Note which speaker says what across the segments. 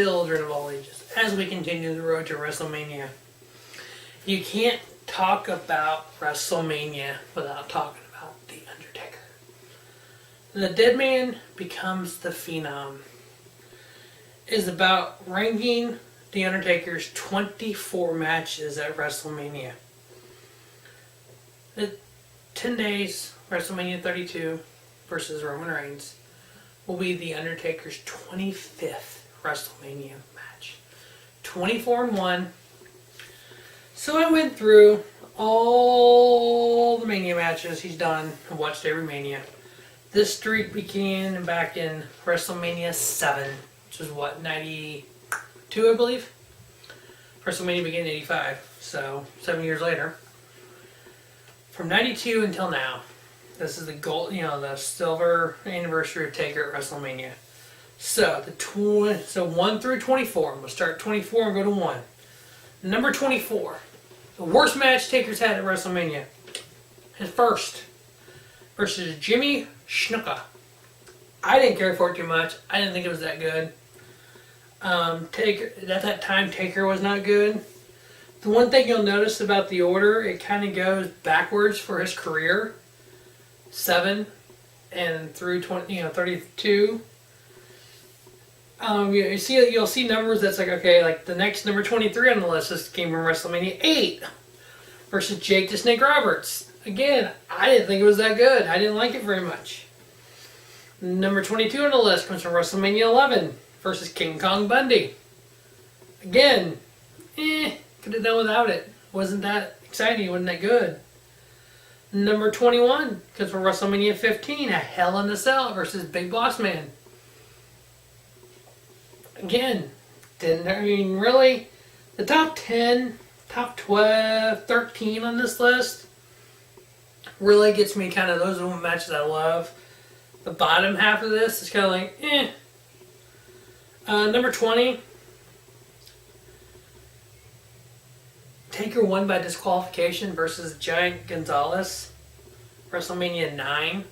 Speaker 1: children of all ages, as we continue the road to WrestleMania. You can't talk about WrestleMania without talking about The Undertaker. The Dead Man Becomes the Phenom is about ranking The Undertaker's 24 matches at WrestleMania. The 10 days, WrestleMania 32 versus Roman Reigns, will be The Undertaker's 25th WrestleMania match. 24-1. So I went through all the Mania matches he's done. I watched every Mania. This streak began back in WrestleMania 7, which was what, 92, I believe? WrestleMania began in 85, so 7 years later. From 92 until now. This is the gold, the silver anniversary of Taker at WrestleMania. So, 1 through 24. We'll start at 24 and go to 1. Number 24. The worst match Taker's had at WrestleMania. His first. Versus Jimmy Snuka. I didn't care for it too much. I didn't think it was that good. Taker, at that time, Taker was not good. The one thing you'll notice about the order, it kind of goes backwards for his career. 7 and through 32. You'll see numbers that's like, okay, like the next number 23 on the list just came from WrestleMania 8 versus Jake the Snake Roberts. Again, I didn't think it was that good. I didn't like it very much. Number 22 on the list comes from WrestleMania 11 versus King Kong Bundy. Again, could have done without it. Wasn't that exciting, wasn't that good. Number 21 comes from WrestleMania 15, a Hell in a Cell versus Big Boss Man. Again, really, the top 10, top 12, 13 on this list really gets me kind of, those are the matches I love. The bottom half of this is kind of like, Number 20, Taker won by disqualification versus Giant Gonzalez, WrestleMania 9.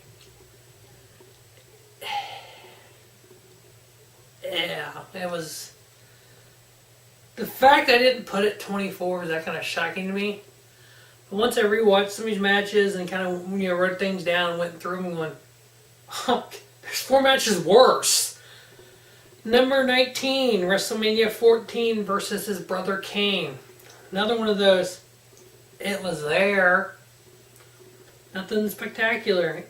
Speaker 1: Yeah, it was... The fact I didn't put it 24 was that kind of shocking to me. But once I rewatched some of these matches and kind of wrote things down and went through them and went, oh, there's 4 matches worse. Number 19, WrestleMania 14 versus his brother Kane. Another one of those, it was there. Nothing spectacular.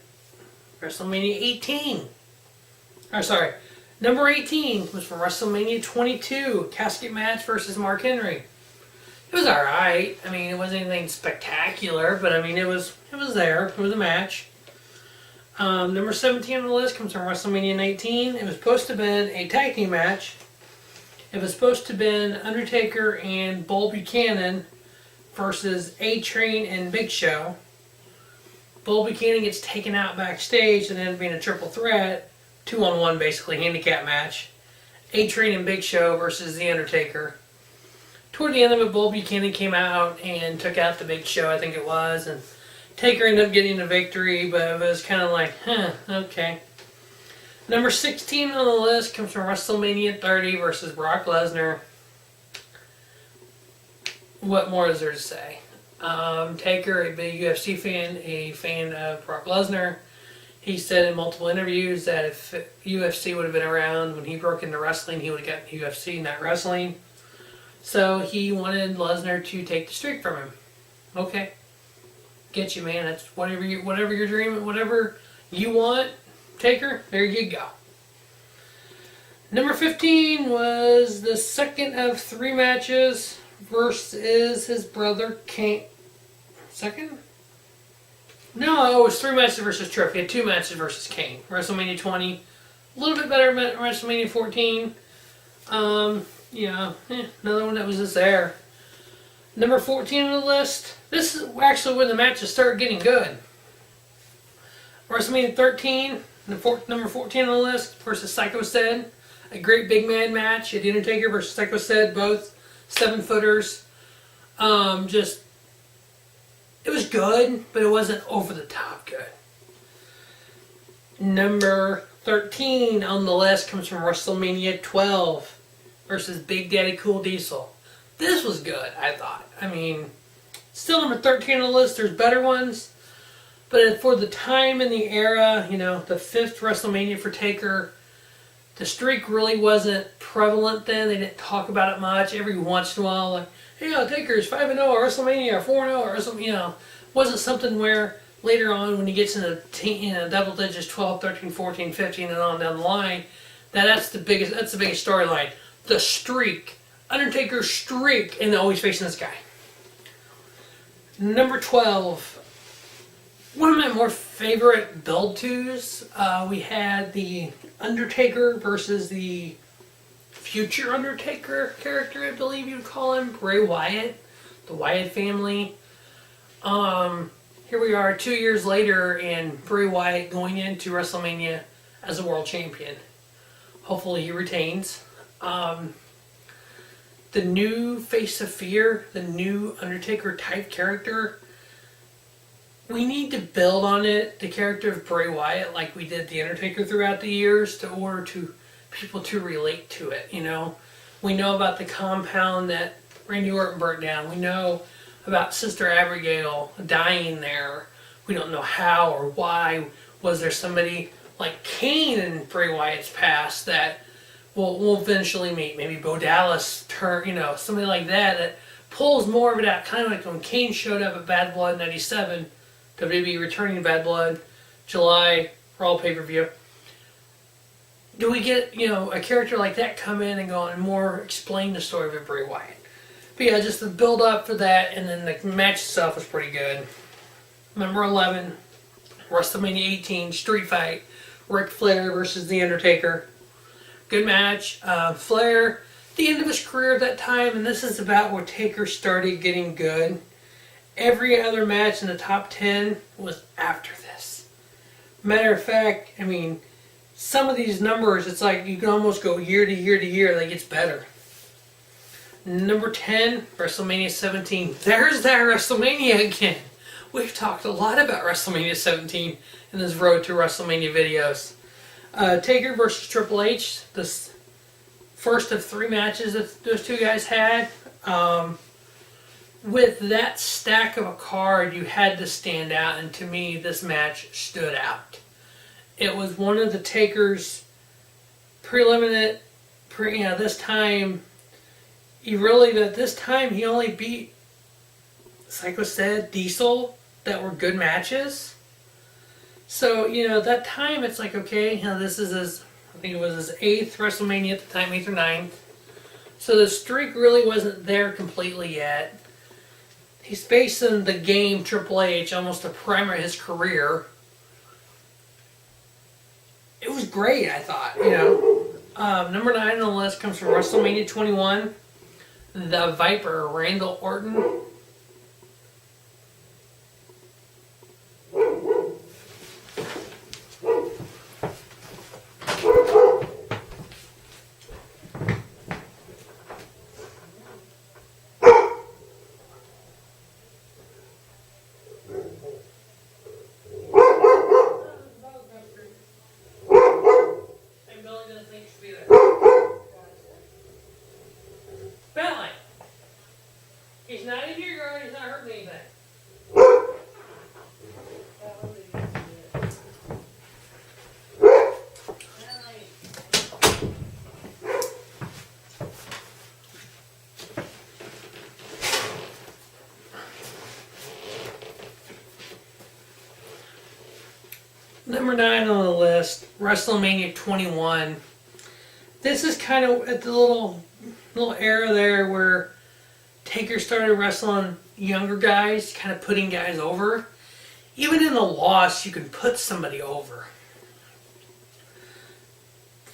Speaker 1: WrestleMania 18. Number 18 was from WrestleMania 22, casket match versus Mark Henry. It was alright. I mean, it wasn't anything spectacular, but I mean, it was there. It was a match. Number 17 on the list comes from WrestleMania 19. It was supposed to have been a tag team match. It was supposed to have been Undertaker and Bull Buchanan versus A-Train and Big Show. Bull Buchanan gets taken out backstage and ends up being a triple threat, 2-on-1 basically, handicap match. A-Train and Big Show versus The Undertaker. Toward the end of it, Bull Buchanan came out and took out the Big Show, I think it was, and Taker ended up getting the victory, but it was kind of like, okay. Number 16 on the list comes from WrestleMania 30 versus Brock Lesnar. What more is there to say? Taker, a big UFC fan, a fan of Brock Lesnar. He said in multiple interviews that if UFC would have been around when he broke into wrestling, he would have gotten UFC, not wrestling. So he wanted Lesnar to take the streak from him. Okay. Get you, man. That's whatever you're dreaming, whatever you want, Taker, there you go. Number 15 was the second of 3 matches versus his brother Kane. Second? No, it was 3 matches versus Tripp. He had 2 matches versus Kane. WrestleMania 20, a little bit better than WrestleMania 14. Another one that was just there. Number 14 on the list. This is actually when the matches start getting good. WrestleMania 13, number 14 on the list versus Psycho Sid. A great big man match. The Undertaker versus Psycho Sid, both 7-footers. It was good, but it wasn't over the top good. Number 13 on the list comes from WrestleMania 12 versus Big Daddy Cool Diesel. This was good, I thought. I mean, still number 13 on the list. There's better ones. But for the time and the era, you know, the 5th WrestleMania for Taker, the streak really wasn't prevalent then. They didn't talk about it much. Every once in a while, like, hey, Taker's 5-0 or WrestleMania or 4-0 or something, you know. Wasn't something where later on when he gets into double digits, 12, 13, 14, 15, and on down the line, that's the biggest storyline. The streak. Undertaker's streak, and always facing this guy. Number 12. One of my more favorite build-tos, we had the Undertaker versus the future Undertaker character, I believe you'd call him, Bray Wyatt, the Wyatt family. Here we are 2 years later, and Bray Wyatt going into WrestleMania as a world champion. Hopefully he retains. The new Face of Fear, the new Undertaker type character, we need to build on it, the character of Bray Wyatt, like we did the Undertaker throughout the years, in order to people to relate to it, you know. We know about the compound that Randy Orton burnt down. We know about Sister Abigail dying there. We don't know how or why. Was there somebody like Kane in Bray Wyatt's past that we'll eventually meet? Maybe Bo Dallas, you know, somebody like that pulls more of it out, kind of like when Kane showed up at Bad Blood 97, WWE returning to Bad Blood, July, Raw pay-per-view. Do we get, you know, a character like that come in and go and more explain the story of Bray Wyatt? But yeah, just the build up for that, and then the match itself was pretty good. Number 11, WrestleMania 18, Street Fight, Ric Flair versus The Undertaker. Good match. Flair, the end of his career at that time, and this is about where Taker started getting good. Every other match in the top 10 was after this. Matter of fact, I mean, some of these numbers, it's like you can almost go year to year to year, that gets better. Number 10, WrestleMania 17. There's that WrestleMania again. We've talked a lot about WrestleMania 17 in this Road to WrestleMania videos. Taker versus Triple H, this first of 3 matches that those two guys had. With that stack of a card, you had to stand out, and to me, this match stood out. It was one of the Taker's this time, he only beat, Psycho said, Diesel, that were good matches. So, you know, that time it's like, okay, you know, this is his, I think it was his 8th WrestleMania at the time, 8th or 9th. So the streak really wasn't there completely yet. He's facing the game Triple H, almost the primer of his career. It was great, I thought, you know. Number 9 on the list comes from WrestleMania 21. The Viper, Randall Orton. He's not in your yard, he's not hurting anything. Number 9 on the list, WrestleMania 21. This is kind of at the little era there where Taker started wrestling younger guys, kind of putting guys over. Even in the loss, you can put somebody over.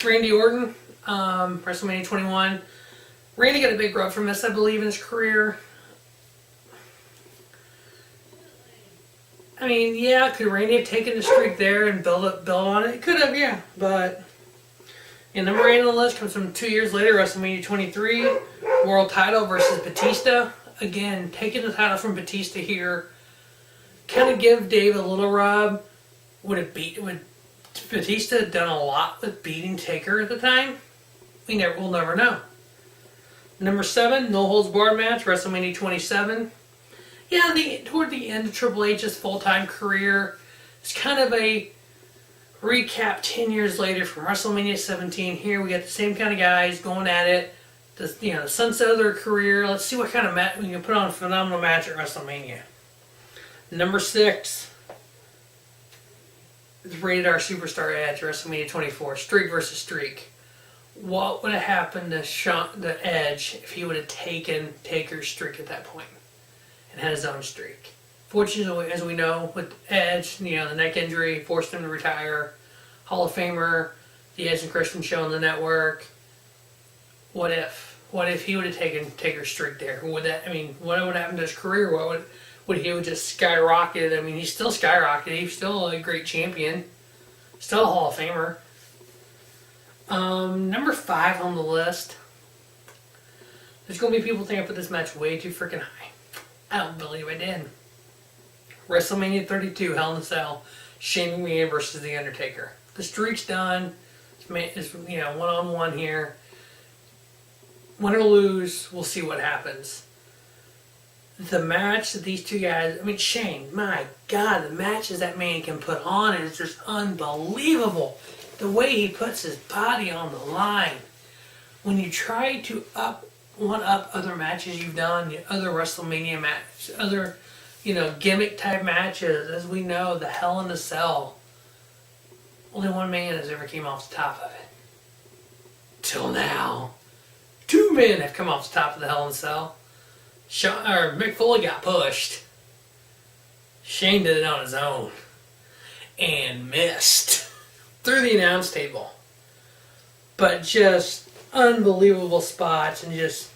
Speaker 1: Randy Orton, WrestleMania 21. Randy got a big rub from this, I believe, in his career. I mean, yeah, could Randy have taken the streak there and build on it? He could have, yeah. But number 8 on the list comes from 2 years later, WrestleMania 23, World Title versus Batista. Again, taking the title from Batista here, kind of give Dave a little rub. Would Batista have done a lot with beating Taker at the time? We'll never know. Number 7, no holds barred match, WrestleMania 27. Yeah, toward the end of Triple H's full-time career, it's kind of a recap 10 years later from WrestleMania 17. Here we got the same kind of guys going at it. The sunset of their career. Let's see what kind of match we can put on a phenomenal match at WrestleMania. Number 6 is Rated R Superstar Edge, WrestleMania 24. Streak versus Streak. What would have happened to the Edge if he would have taken Taker's streak at that point and had his own streak? Fortunately, as we know, with Edge, the neck injury forced him to retire. Hall of Famer, the Edge and Christian show on the network. What if? What if he would have taken Taker's streak there? What would happen to his career? Would he have just skyrocketed? I mean, he's still skyrocketed. He's still a great champion. Still a Hall of Famer. Number 5 on the list. There's going to be people think I put this match way too freaking high. I don't believe I did. WrestleMania 32, Hell in a Cell. Shane McMahon versus The Undertaker. The streak's done. It's one-on-one here. Win or lose, we'll see what happens. The match that these two guys, Shane, my God, the matches that man can put on is just unbelievable. The way he puts his body on the line. When you try to one-up other matches you've done, other WrestleMania matches, other, gimmick type matches, as we know, the Hell in a Cell, only one man has ever came off the top of it. Till now. 2 men have come off the top of the Hell in a Cell. Mick Foley got pushed. Shane did it on his own. And missed. Through the announce table. But just unbelievable spots, and just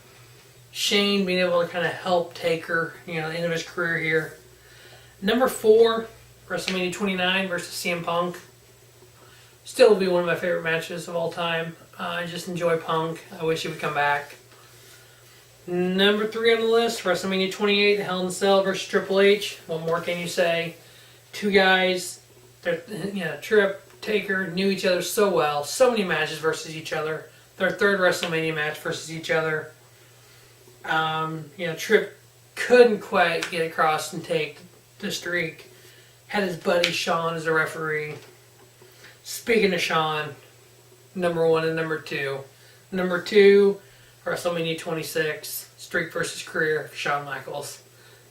Speaker 1: Shane being able to kind of help Taker, the end of his career here. Number 4, WrestleMania 29 versus CM Punk. Still will be one of my favorite matches of all time. I just enjoy Punk. I wish he would come back. Number 3 on the list, WrestleMania 28, Hell in a Cell versus Triple H. What more can you say? 2 guys, Trip, Taker knew each other so well. So many matches versus each other. Their 3rd WrestleMania match versus each other. Trip couldn't quite get across and take the streak. Had his buddy Shawn as a referee. Speaking of Shawn, number 1 and number 2. Number 2, WrestleMania 26, Streak versus Career, Shawn Michaels.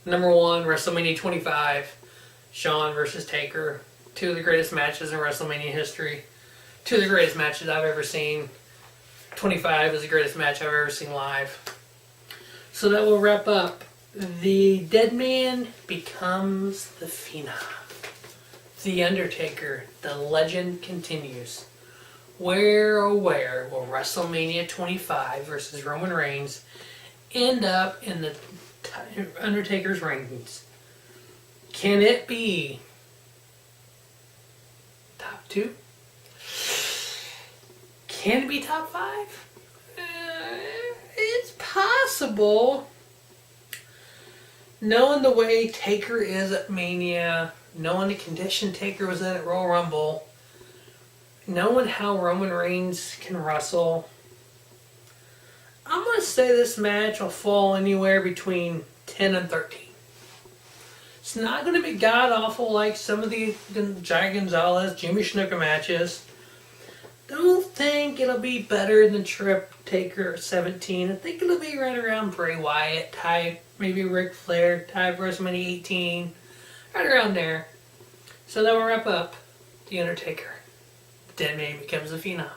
Speaker 1: Number 1, WrestleMania 25, Shawn versus Taker. 2 of the greatest matches in WrestleMania history. 2 of the greatest matches I've ever seen. 25 is the greatest match I've ever seen live. So that will wrap up. The dead man becomes the phenom. The Undertaker, the legend continues. Where, oh where, will WrestleMania 25 versus Roman Reigns end up in the Undertaker's rankings? Can it be top 2? Can it be top 5? It's possible. Knowing the way Taker is at Mania, knowing the condition Taker was in at Royal Rumble, knowing how Roman Reigns can wrestle, I'm going to say this match will fall anywhere between 10 and 13. It's not going to be god-awful like some of the Giant Gonzalez, Jimmy Snuka matches. Don't think it'll be better than Trip Taker 17. I think it'll be right around Bray Wyatt type, maybe Ric Flair type, WrestleMania 18, right around there. So that will wrap up The Undertaker. The dead man becomes a phenom.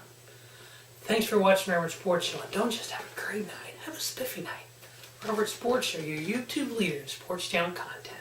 Speaker 1: Thanks for watching Robert Sports Show. And don't just have a great night, have a spiffy night. Robert Sports Show, your YouTube leader in sports channel content.